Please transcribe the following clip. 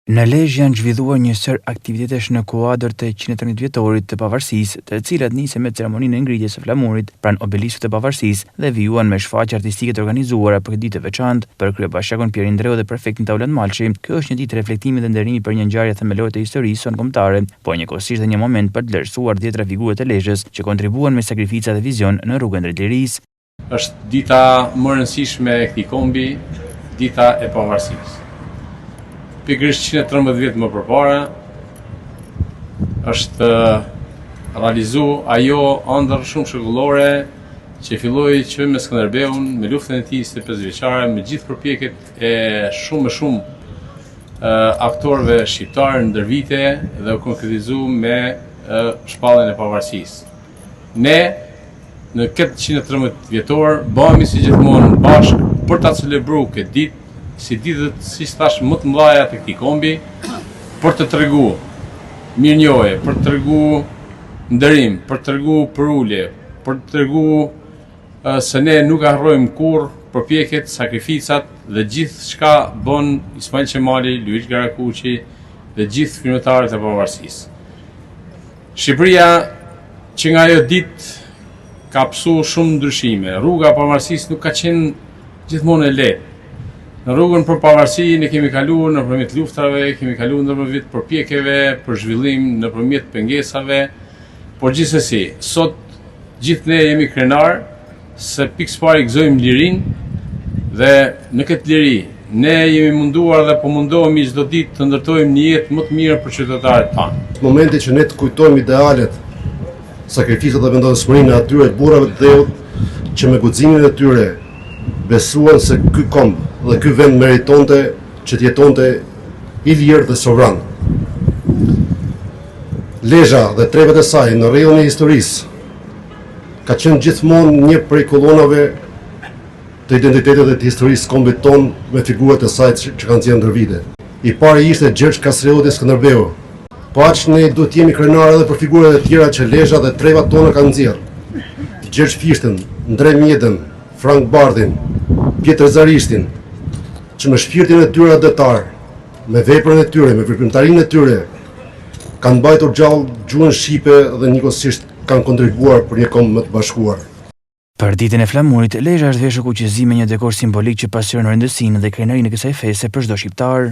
Në Lezhë janë zhvilluar një sër aktivitetesh në kuadër të 113 vjetorit të pavarësisë, të cilat nisën me ceremoninë e ngritjes së flamurit pranë obeliskut të pavarësisë dhe vijuan me shfaqje artistike të organizuara për këtë ditë të veçantë për kryebashkiakun Pierre Indreu dhe prefektin Taulant Malçi. Kjo është një ditë reflektimi dhe nderimi për një ngjarje themelore të historisë sonkombëtare, por njëkohësisht dhe një moment për të vlerësuar 10 figurë të Lezhës që kontribuan me sakrifica dhe vizion në rrugën drejt lirisë. Është dita më e rëndësishme e këtij kombi, dita e pavarësisë. Pikërisht 113 vjet më përpara është realizu ajo ëndër shumë shekullore që filloi që me Skënderbeun, me luftën e tij 25 vjeçare, me gjithë përpjekjet e shumë aktorëve shqiptarë ndër vite dhe u konkretizu me shpalljen e pavarësisë. Ne në këtë 113 vjetor bëhemi si gjithmonë bashkë për ta celebruar këtë ditë si ditët, si thash, më të mëdha të këtij kombi, për të treguar mirënjohje, për të treguar nderim, për të treguar përulje, për të treguar se ne nuk harrojmë kurrë përpjekjet, sakrificat dhe gjithë çka bën Ismail Qemali, Luish Garakuqi dhe gjithë firmatarët e pavarësisë. Shqipëria që nga ajo ditë ka pasur shumë ndryshime. Rruga e pavarësisë nuk ka qenë gjithmonë e lehtë. Në rrugën për pavarësi ne kemi kaluar nëpërmjet luftave, kemi kaluar nëpërmjet përpjekjeve për zhvillim, nëpërmjet pengesave, por gjithsesi, sot gjithë ne jemi krenar se pikë pari gëzojmë lirinë dhe në këtë liri ne jemi munduar dhe po mundohemi çdo ditë të ndërtojmë një jetë më të mirë për qytetarët tanë. Në momenti që ne të kujtojmë idealet, sakrificat dhe vendosmërinë e atyre të burrave të dheut që me guximin e tyre besuan se ky komb dhe ky vend meritonte që të jetonte i lirë dhe sovran. Lezhë dhe trepat e saj në rrjedhën e historisë ka qenë gjithmonë një prej kolonave të identitetit dhe të historisë kombit ton me figurat e saj që kanë qenë ndër vite. I pari ishte Gjergj Kastrioti dhe Skënderbeu. Po aq ne duhet jemi krenarë edhe për figurat e tjera që Lezhë dhe trepat tona kanë nxjerrë. Gjergj Fishtën, Ndrej Mjedën, Frank Bardhin, Pjetër Zarishtin, që me shpirtin e tyre adëtar, me veprën e tyre, me veprimtarinë e tyre, kanë mbajtur gjallë gjuhën shqipe dhe njëkohësisht kanë kontribuar për një kombë më të bashkuar. Për ditën e flamurit, Lezhë është veshur kuqezi me një dekor simbolik që pasqyron rëndësinë dhe krenarinë e kësaj feste për çdo shqiptar.